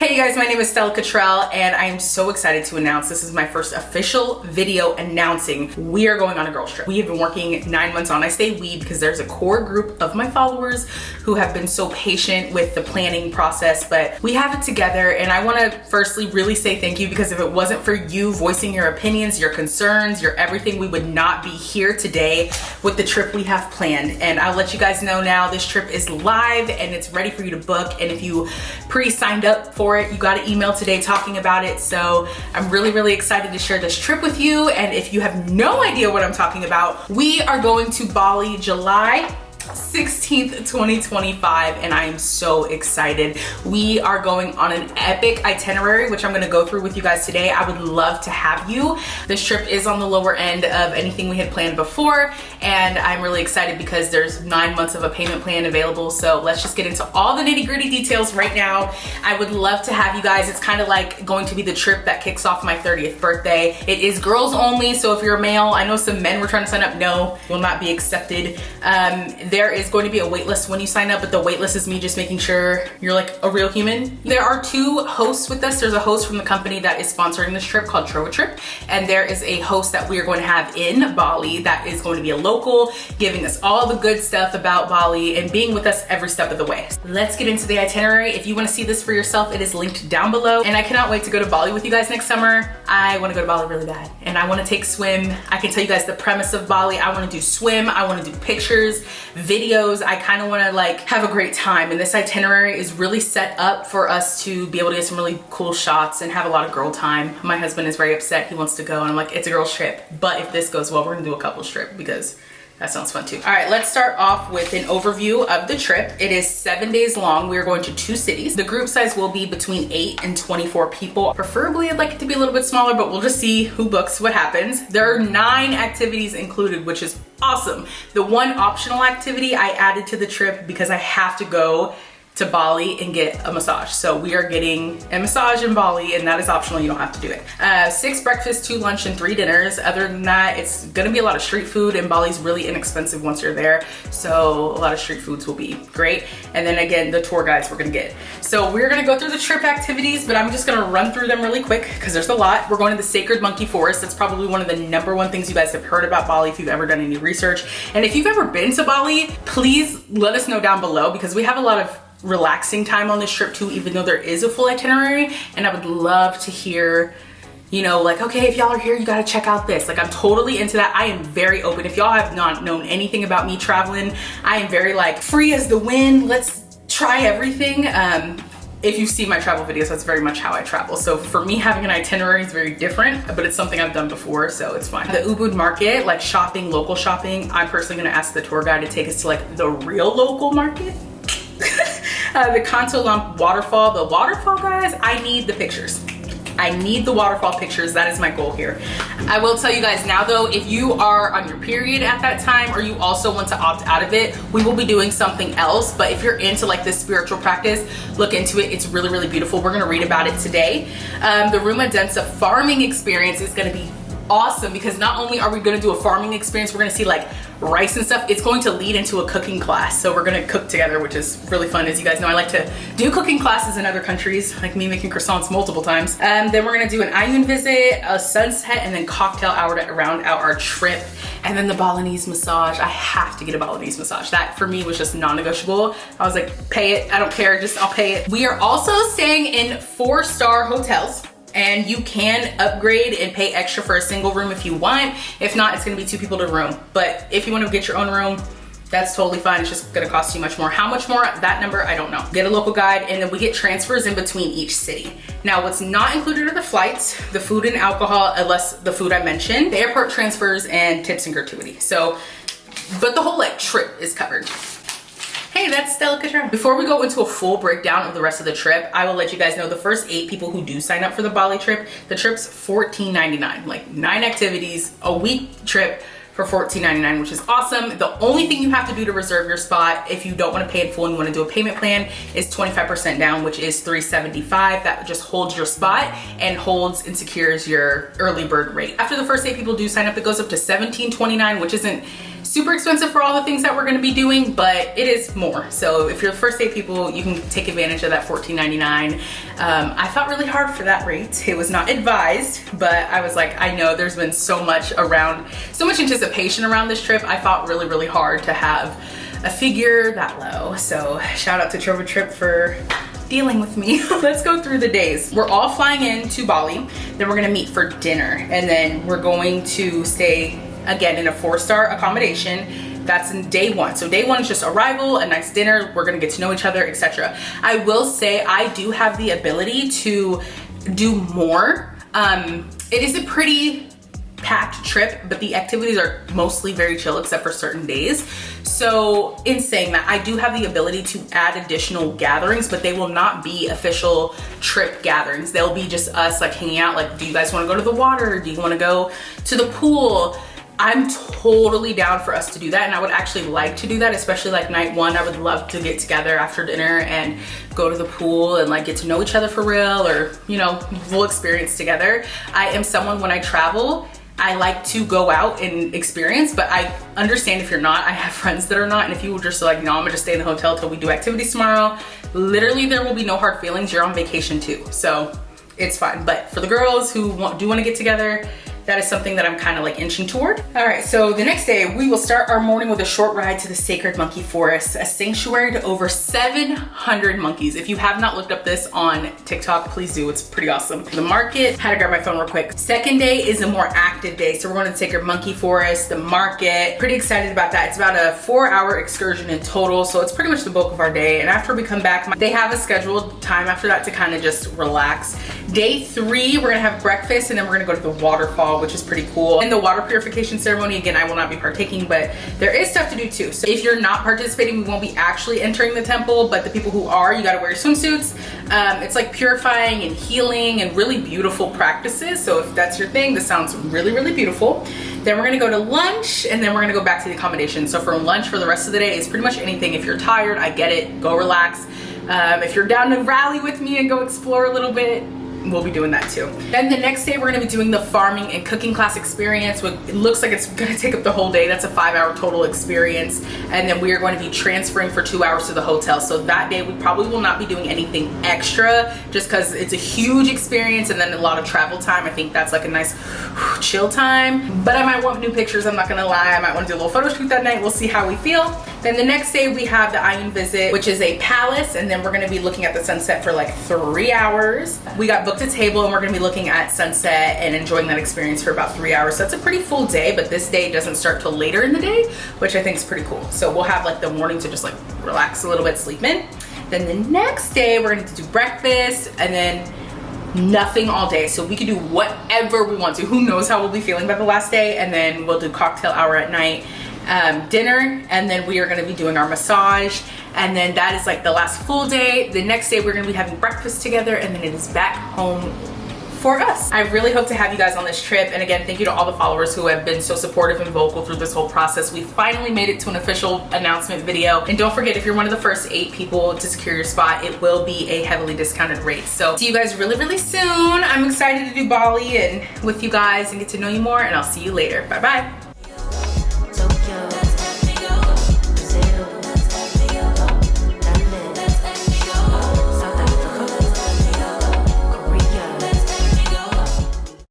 Hey guys, my name is Stella Kittrell and I am so excited to announce this is my first official video announcing we are going on a girls trip. We have been working 9 months on. I say we because there's a core group of my followers who have been so patient with the planning process, but we have it together. And I want to firstly really say thank you, because if it wasn't for you voicing your opinions, your concerns, your everything, we would not be here today with the trip we have planned. And I'll let you guys know now, this trip is live and it's ready for you to book. And if you pre-signed up for it, you got an email today talking about it. So I'm really excited to share this trip with you. And if you have no idea what I'm talking about, we are going to Bali July 16th, 2025, and I am so excited. We are going on an epic itinerary, which I'm going to go through with you guys today. I would love to have you. This trip is on the lower end of anything we had planned before, and I'm really excited because there's 9 months of a payment plan available. So let's just get into all the nitty-gritty details right now. I would love to have you guys. It's kind of like going to be the trip that kicks off my 30th birthday. It is girls only, so if you're a male, I know some men were trying to sign up. No, will not be accepted. There is going to be a wait list when you sign up, but the wait list is me just making sure you're like a real human. There are 2 hosts with us. There's a host from the company that is sponsoring this trip called TrovaTrip, and there is a host that we are going to have in Bali that is going to be a local, giving us all the good stuff about Bali and being with us every step of the way. Let's get into the itinerary. If you want to see this for yourself, it is linked down below, and I cannot wait to go to Bali with you guys next summer. I want to go to Bali really bad, and I want to take swim. I can tell you guys the premise of Bali. I want to do swim, I want to do pictures, videos. I kind of want to like have a great time, and this itinerary is really set up for us to be able to get some really cool shots and have a lot of girl time. My husband is very upset. He wants to go, and I'm like, it's a girl's trip, but if this goes well, we're gonna do a couple's trip because that sounds fun too. All right, let's start off with an overview of the trip. It is 7 days long. We are going to 2 cities. The group size will be between 8 and 24 people. Preferably, I'd like it to be a little bit smaller, but we'll just see who books, what happens. There are 9 activities included, which is awesome. The one optional activity I added to the trip because I have to go to Bali and get a massage. So we are getting a massage in Bali, and that is optional. You don't have to do it. 6 breakfasts, 2 lunch, and 3 dinners. Other than that, it's gonna be a lot of street food, and Bali's really inexpensive once you're there. So a lot of street foods will be great. And then again, the tour guides we're gonna get. So we're gonna go through the trip activities, but I'm just gonna run through them really quick because there's a lot. We're going to the Sacred Monkey Forest. That's probably one of the #1 things you guys have heard about Bali if you've ever done any research. And if you've ever been to Bali, please let us know down below, because we have a lot of relaxing time on this trip too, even though there is a full itinerary. And I would love to hear, you know, like, okay, if y'all are here, you gotta check out this. Like, I'm totally into that. I am very open. If y'all have not known anything about me traveling, I am very like free as the wind. Let's try everything. If you see my travel videos, that's very much how I travel. So for me, having an itinerary is very different, but it's something I've done before, so it's fine. The Ubud market, like shopping, local shopping, I'm personally gonna ask the tour guide to take us to like the real local market. The Tanah Lot waterfall. The waterfall, guys, I need the pictures. I need the waterfall pictures. That is my goal here. I will tell you guys now though, if you are on your period at that time, or you also want to opt out of it, we will be doing something else. But if you're into like this spiritual practice, look into it. It's really beautiful. We're gonna read about it today. The Rumah Densa farming experience is gonna be awesome, because not only are we gonna do a farming experience, we're gonna see like rice and stuff. It's going to lead into a cooking class. So we're gonna cook together, which is really fun. As you guys know, I like to do cooking classes in other countries, like me making croissants multiple times. Then we're gonna do an Ayun visit, a sunset, and then cocktail hour to round out our trip. And then the Balinese massage. I have to get a Balinese massage. That for me was just non-negotiable. I was like, pay it, I don't care, just I'll pay it. We are also staying in 4-star hotels, and you can upgrade and pay extra for a single room if you want. If not, it's gonna be 2 people to room. But if you wanna get your own room, that's totally fine. It's just gonna cost you much more. How much more? That number, I don't know. Get a local guide, and then we get transfers in between each city. Now, what's not included are the flights, the food and alcohol, unless the food I mentioned, the airport transfers, and tips and gratuity. So, but the whole like trip is covered. Hey, that's Stella Kittrell. Before we go into a full breakdown of the rest of the trip, I will let you guys know the first 8 people who do sign up for the Bali trip, the trip's $14.99, like 9 activities, a week trip for $14.99, which is awesome. The only thing you have to do to reserve your spot, if you don't want to pay it full and you want to do a payment plan, is 25% down, which is $375. That just holds your spot and holds and secures your early bird rate. After the first 8 people do sign up, it goes up to $17.29, which isn't super expensive for all the things that we're gonna be doing, but it is more. So if you're the first day people, you can take advantage of that $14.99. I thought really hard for that rate. It was not advised, but I was like, I know there's been so much anticipation around this trip. I thought really, really hard to have a figure that low. So shout out to TrovaTrip for dealing with me. Let's go through the days. We're all flying into Bali, then we're gonna meet for dinner, and then we're going to stay again in a 4-star accommodation. That's in day 1. So day 1 is just arrival, a nice dinner, we're gonna get to know each other, etc. I will say I do have the ability to do more. It is a pretty packed trip, but the activities are mostly very chill except for certain days. So in saying that, I do have the ability to add additional gatherings, but they will not be official trip gatherings. They'll be just us like hanging out, like, do you guys want to go to the water? Do you want to go to the pool? I'm totally down for us to do that, and I would actually like to do that, especially like night 1. I would love to get together after dinner and go to the pool and like get to know each other for real, or, you know, full experience together. I am someone, when I travel, I like to go out and experience, but I understand if you're not. I have friends that are not, and if you were just like, no, I'm gonna just stay in the hotel till we do activities tomorrow, literally there will be no hard feelings. You're on vacation too, so it's fine. But for the girls who do want to get together, that is something that I'm kind of like inching toward. All right, so the next day we will start our morning with a short ride to the sacred monkey forest, a sanctuary to over 700 monkeys. If you have not looked up this on TikTok, please do, it's pretty awesome. The market, had to grab my phone real quick. Second day is a more active day. So we're going to the sacred monkey forest, the market, pretty excited about that. It's about a 4-hour excursion in total. So it's pretty much the bulk of our day. And after we come back, they have a scheduled time after that to kind of just relax. Day 3, we're gonna have breakfast, and then we're gonna go to the waterfall, which is pretty cool. And the water purification ceremony, again, I will not be partaking, but there is stuff to do too. So if you're not participating, we won't be actually entering the temple, but the people who are, you gotta wear your swimsuits. It's like purifying and healing and really beautiful practices. So if that's your thing, this sounds really, really beautiful. Then we're gonna go to lunch, and then we're gonna go back to the accommodation. So for lunch for the rest of the day, it's pretty much anything. If you're tired, I get it, go relax. If you're down to rally with me and go explore a little bit, we'll be doing that too. Then the next day we're gonna be doing the farming and cooking class experience. It looks like it's gonna take up the whole day. That's a 5-hour total experience. And then we are going to be transferring for 2 hours to the hotel. So that day we probably will not be doing anything extra, just because it's a huge experience and then a lot of travel time. I think that's like a nice chill time. But I might want new pictures, I'm not gonna lie. I might want to do a little photo shoot that night. We'll see how we feel. Then the next day we have the Ayin visit, which is a palace, and then we're gonna be looking at the sunset for like 3 hours. We got booked a table, and we're gonna be looking at sunset and enjoying that experience for about 3 hours. So that's a pretty full day, but this day doesn't start till later in the day, which I think is pretty cool. So we'll have like the morning to just like relax a little bit, sleep in. Then the next day we're gonna do breakfast, and then nothing all day. So we can do whatever we want to. Who knows how we'll be feeling by the last day. And then we'll do cocktail hour at night, dinner, and then we are going to be doing our massage, and then that is like the last full day. The next day we're going to be having breakfast together, and then it is back home for us. I really hope to have you guys on this trip, and again, thank you to all the followers who have been so supportive and vocal through this whole process. We finally made it to an official announcement video, and don't forget, if you're one of the first 8 people to secure your spot, it will be a heavily discounted rate. So see you guys really, really soon. I'm excited to do Bali and with you guys and get to know you more, and I'll see you later. Bye bye.